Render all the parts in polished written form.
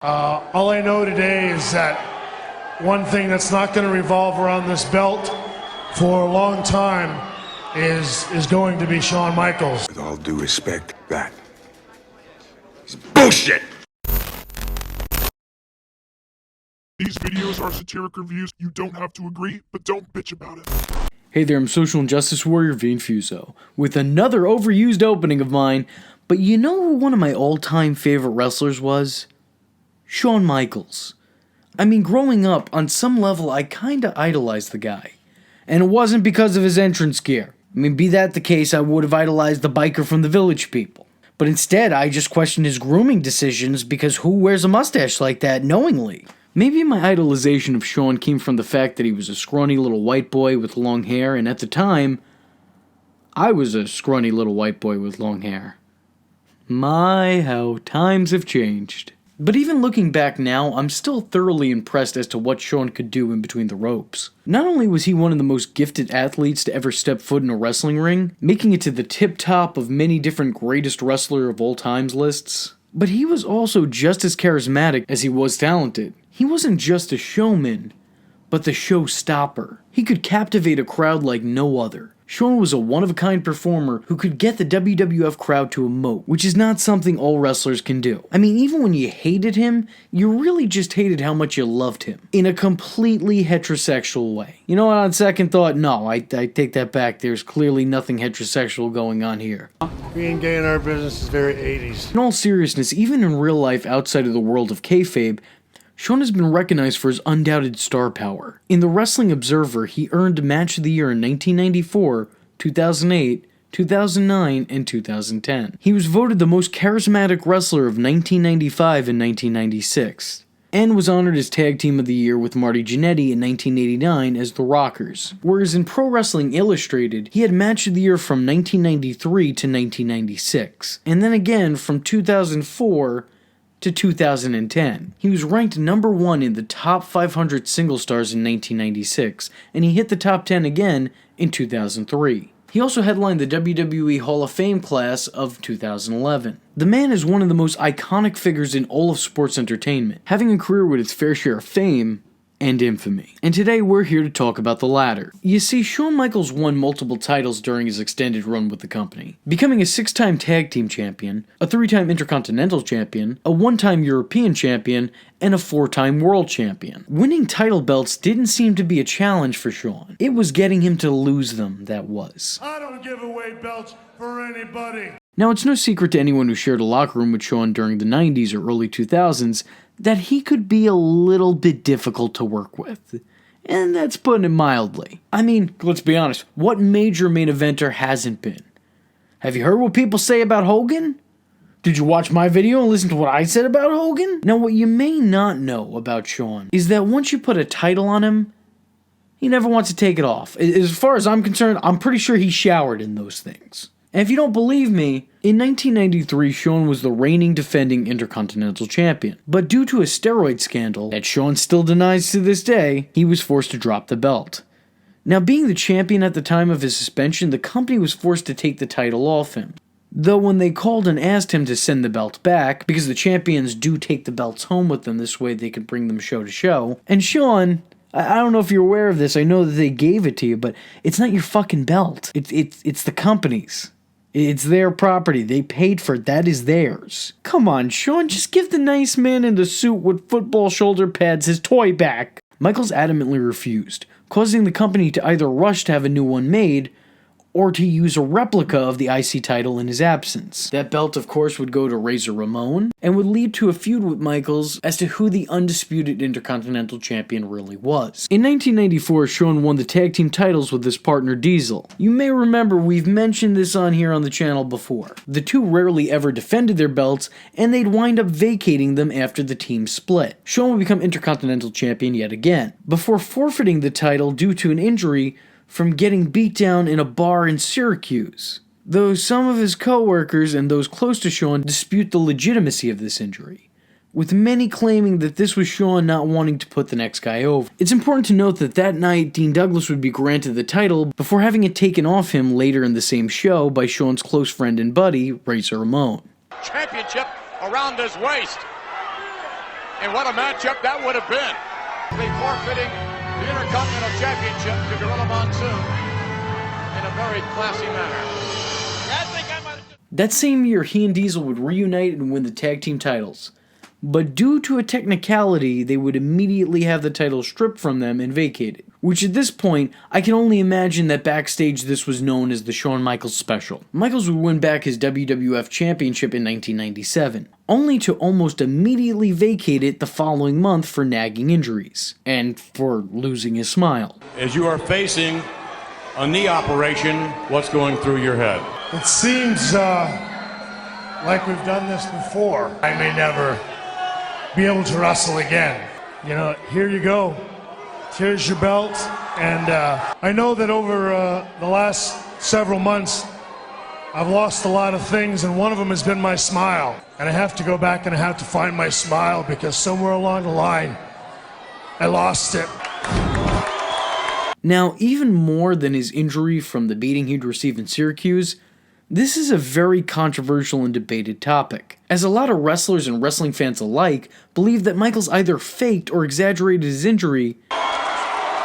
All I know today is that one thing that's not going to revolve around this belt for a long time is going to be Shawn Michaels. With all due respect, that is bullshit! These videos are satiric reviews. You don't have to agree, but don't bitch about it. Hey there, I'm social injustice warrior Infuso, with another overused opening of mine, but you know who one of my all-time favorite wrestlers was? Shawn Michaels. I mean, growing up, on some level, I kinda idolized the guy. And it wasn't because of his entrance gear. I mean, be that the case, I would have idolized the biker from the Village People. But instead, I just questioned his grooming decisions because who wears a mustache like that knowingly? Maybe my idolization of Shawn came from the fact that he was a scrawny little white boy with long hair, and at the time, I was a scrawny little white boy with long hair. My, how times have changed. But even looking back now, I'm still thoroughly impressed as to what Shawn could do in between the ropes. Not only was he one of the most gifted athletes to ever step foot in a wrestling ring, making it to the tip-top of many different greatest wrestler of all times lists, but he was also just as charismatic as he was talented. He wasn't just a showman, but the showstopper. He could captivate a crowd like no other. Shawn was a one-of-a-kind performer who could get the WWF crowd to emote, which is not something all wrestlers can do. I mean, even when you hated him, you really just hated how much you loved him, in a completely heterosexual way. You know what, on second thought, no, I take that back. There's clearly nothing heterosexual going on here. Being gay in our business is very 80s. In all seriousness, even in real life outside of the world of kayfabe, Shawn has been recognized for his undoubted star power. In the Wrestling Observer, he earned Match of the Year in 1994, 2008, 2009, and 2010. He was voted the most charismatic wrestler of 1995 and 1996, and was honored as Tag Team of the Year with Marty Jannetty in 1989 as The Rockers. Whereas in Pro Wrestling Illustrated, he had Match of the Year from 1993 to 1996, and then again from 2004 to 2010. He was ranked number 1 in the top 500 single stars in 1996, and he hit the top 10 again in 2003. He also headlined the WWE Hall of Fame class of 2011. The man is one of the most iconic figures in all of sports entertainment, having a career with its fair share of fame and infamy. And today we're here to talk about the latter. You see, Shawn Michaels won multiple titles during his extended run with the company, becoming a 6-time tag team champion, a 3-time intercontinental champion, a 1-time European champion, and a 4-time world champion. Winning title belts didn't seem to be a challenge for Shawn. It was getting him to lose them that was. I don't give away belts for anybody. Now, it's no secret to anyone who shared a locker room with Shawn during the 90s or early 2000s that he could be a little bit difficult to work with. And that's putting it mildly. I mean, let's be honest, what major main eventer hasn't been? Have you heard what people say about Hogan? Did you watch my video and listen to what I said about Hogan? Now, what you may not know about Shawn is that once you put a title on him, he never wants to take it off. As far as I'm concerned, I'm pretty sure he showered in those things. And if you don't believe me, in 1993, Shawn was the reigning defending Intercontinental Champion. But due to a steroid scandal that Shawn still denies to this day, he was forced to drop the belt. Now, being the champion at the time of his suspension, the company was forced to take the title off him. Though when they called and asked him to send the belt back, because the champions do take the belts home with them, this way they can bring them show to show, and Shawn, I don't know if you're aware of this, I know that they gave it to you, but it's not your fucking belt. It's the company's. It's their property. They paid for it. That is theirs. Come on, Shawn, just give the nice man in the suit with football shoulder pads his toy back. Michaels adamantly refused, causing the company to either rush to have a new one made, or to use a replica of the IC title in his absence. That belt, of course, would go to Razor Ramon, and would lead to a feud with Michaels as to who the undisputed Intercontinental Champion really was. In 1994, Shawn won the tag team titles with his partner Diesel. You may remember we've mentioned this on here on the channel before. The two rarely ever defended their belts, and they'd wind up vacating them after the team split. Shawn would become Intercontinental Champion yet again, before forfeiting the title due to an injury from getting beat down in a bar in Syracuse, though some of his co-workers and those close to Shawn dispute the legitimacy of this injury, with many claiming that this was Shawn not wanting to put the next guy over. It's important to note that that night, Dean Douglas would be granted the title before having it taken off him later in the same show by Shawn's close friend and buddy, Razor Ramon. Championship around his waist. And what a matchup that would have been. They forfeiting the Intercontinental Championship to Gorilla Monsoon in a very classy manner. That same year, he and Diesel would reunite and win the tag team titles. But due to a technicality, they would immediately have the title stripped from them and vacated. Which at this point, I can only imagine that backstage this was known as the Shawn Michaels special. Michaels would win back his WWF Championship in 1997, only to almost immediately vacate it the following month for nagging injuries, and for losing his smile. As you are facing a knee operation, what's going through your head? It seems like we've done this before. I may never be able to wrestle again. You know, here you go. Here's your belt. And I know that over the last several months, I've lost a lot of things, and one of them has been my smile. And I have to go back and I have to find my smile, because somewhere along the line, I lost it. Now, even more than his injury from the beating he'd received in Syracuse, this is a very controversial and debated topic, as a lot of wrestlers and wrestling fans alike believe that Michaels either faked or exaggerated his injury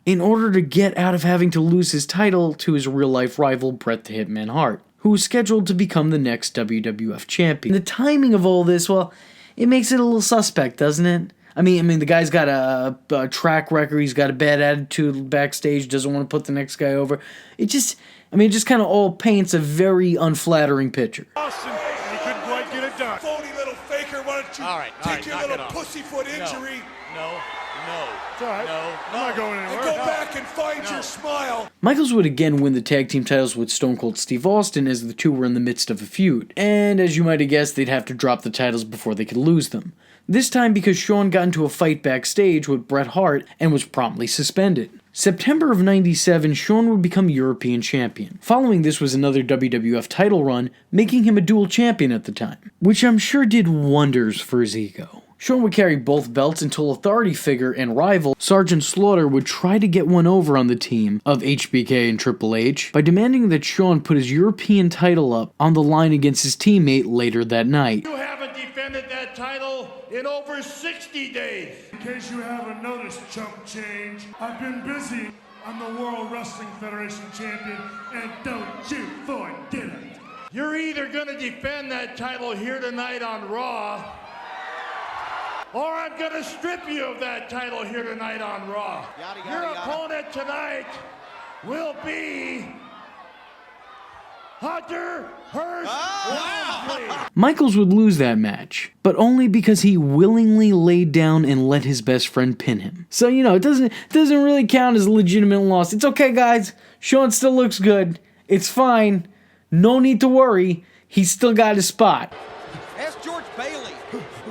in order to get out of having to lose his title to his real-life rival Bret the Hitman Hart, who was scheduled to become the next WWF champion. The timing of all this, well, it makes it a little suspect, doesn't it? I mean, the guy's got a track record, he's got a bad attitude backstage, doesn't want to put the next guy over. It just kind of all paints a very unflattering picture. Austin, he couldn't quite get it done. Phony little faker, why don't you take your little pussyfoot injury? No. It's all right. I'm not going anywhere. And go back and find your smile. Michaels would again win the tag team titles with Stone Cold Steve Austin, as the two were in the midst of a feud. And as you might have guessed, they'd have to drop the titles before they could lose them. This time because Shawn got into a fight backstage with Bret Hart and was promptly suspended. September of 97, Shawn would become European champion. Following this was another WWF title run, making him a dual champion at the time, which I'm sure did wonders for his ego. Shawn would carry both belts until authority figure and rival Sergeant Slaughter would try to get one over on the team of HBK and Triple H by demanding that Shawn put his European title up on the line against his teammate later that night. You haven't defended that title in over 60 days. In case you haven't noticed, chump change, I've been busy. I'm the World Wrestling Federation champion, and don't you forget it. You're either going to defend that title here tonight on Raw, or I'm going to strip you of that title here tonight on Raw. Your opponent tonight will be Hunter Hearst Helmsley. Michaels would lose that match, but only because he willingly laid down and let his best friend pin him. So, it doesn't really count as a legitimate loss. It's okay, guys. Shawn still looks good. It's fine. No need to worry. He's still got his spot. Ask George Bailey,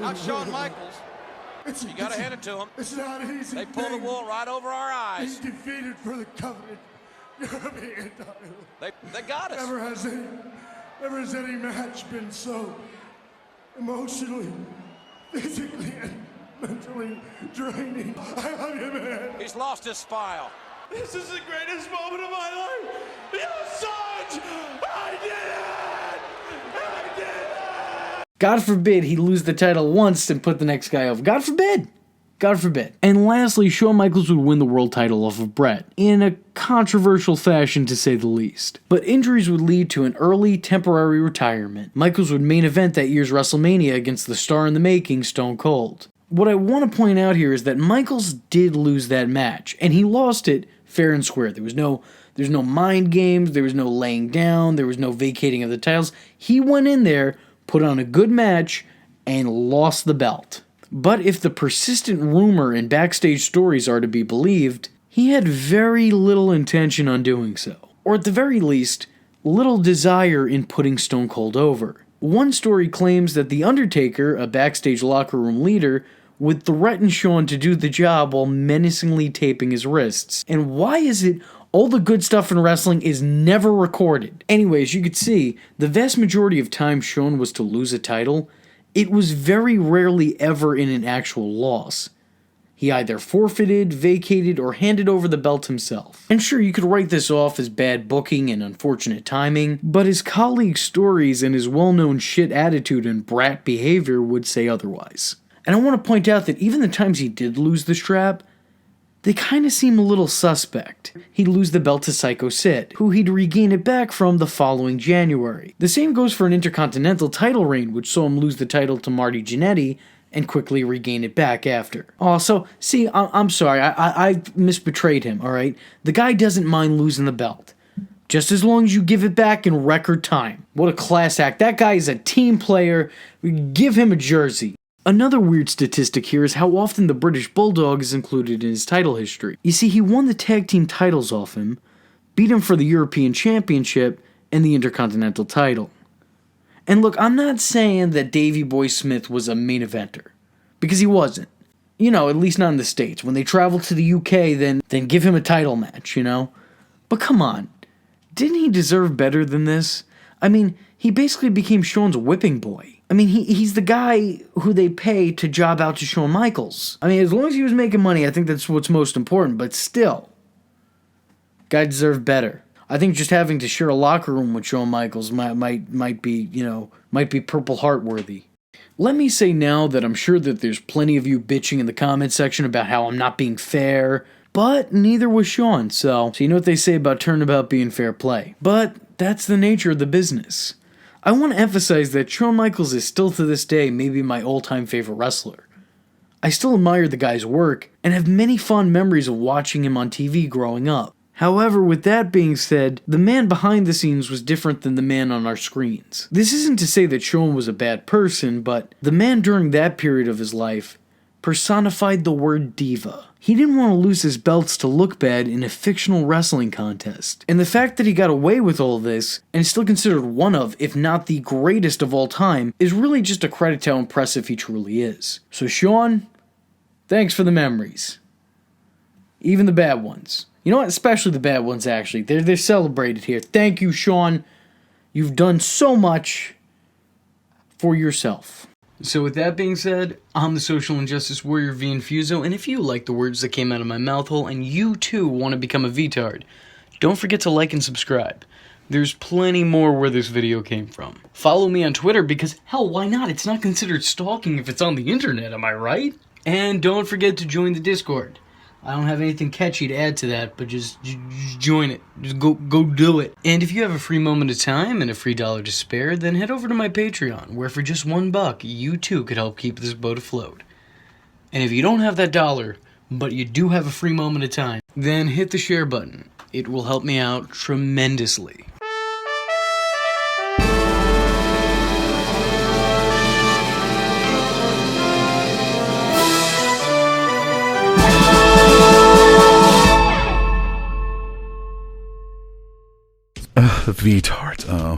not Shawn Michaels. You got to hand it to him. It's not easy. They pulled the wool right over our eyes. He's defeated for the covenant. European title. They got us. Never has any match been so emotionally, physically, and mentally draining. I love you, man. He's lost his smile. This is the greatest moment of my life. Yes, Sarge! I did it! I did it! God forbid he lose the title once and put the next guy over. God forbid. God forbid. And lastly, Shawn Michaels would win the world title off of Bret, in a controversial fashion to say the least. But injuries would lead to an early, temporary retirement. Michaels would main event that year's WrestleMania against the star in the making, Stone Cold. What I want to point out here is that Michaels did lose that match, and he lost it fair and square. There's no mind games, there was no laying down, there was no vacating of the titles. He went in there, put on a good match, and lost the belt. But if the persistent rumor and backstage stories are to be believed, he had very little intention on doing so. Or at the very least, little desire in putting Stone Cold over. One story claims that The Undertaker, a backstage locker room leader, would threaten Shawn to do the job while menacingly taping his wrists. And why is it all the good stuff in wrestling is never recorded? Anyways, you could see, the vast majority of time Shawn was to lose a title, it was very rarely ever in an actual loss. He either forfeited, vacated, or handed over the belt himself. And sure, you could write this off as bad booking and unfortunate timing, but his colleagues' stories and his well-known shit attitude and brat behavior would say otherwise. And I want to point out that even the times he did lose the strap, they kind of seem a little suspect. He'd lose the belt to Psycho Sid, who he'd regain it back from the following January. The same goes for an Intercontinental title reign, which saw him lose the title to Marty Jannetty and quickly regain it back after. Also, see, I'm sorry, I misbetrayed him, alright? The guy doesn't mind losing the belt, just as long as you give it back in record time. What a class act. That guy is a team player. Give him a jersey. Another weird statistic here is how often the British Bulldog is included in his title history. You see, he won the tag team titles off him, beat him for the European Championship and the Intercontinental title. And look, I'm not saying that Davey Boy Smith was a main eventer, because he wasn't. You know, at least not in the States. When they travel to the UK, then give him a title match, you know? But come on, didn't he deserve better than this? I mean, he basically became Shawn's whipping boy. I mean, he's the guy who they pay to job out to Shawn Michaels. I mean, as long as he was making money, I think that's what's most important, but still, guy deserved better. I think just having to share a locker room with Shawn Michaels might be Purple Heart worthy. Let me say now that I'm sure that there's plenty of you bitching in the comment section about how I'm not being fair, but neither was Shawn, so you know what they say about turnabout being fair play. But that's the nature of the business. I want to emphasize that Shawn Michaels is still to this day maybe my all-time favorite wrestler. I still admire the guy's work, and have many fond memories of watching him on TV growing up. However, with that being said, the man behind the scenes was different than the man on our screens. This isn't to say that Shawn was a bad person, but the man during that period of his life personified the word diva. He didn't want to lose his belts to look bad in a fictional wrestling contest. And the fact that he got away with all this, and is still considered one of, if not the greatest of all time, is really just a credit to how impressive he truly is. So Shawn, thanks for the memories. Even the bad ones. You know what? Especially the bad ones, actually. They're celebrated here. Thank you, Shawn. You've done so much for yourself. So with that being said, I'm the Social Injustice Warrior V Infuso, and if you like the words that came out of my mouth hole and you too want to become a VTard, don't forget to like and subscribe. There's plenty more where this video came from. Follow me on Twitter because, hell, why not? It's not considered stalking if it's on the internet, am I right? And don't forget to join the Discord. I don't have anything catchy to add to that, but just join it. Just go do it. And if you have a free moment of time and a free $1 to spare, then head over to my Patreon, where for just $1, you too could help keep this boat afloat. And if you don't have that $1, but you do have a free moment of time, then hit the share button. It will help me out tremendously. VTart, oh.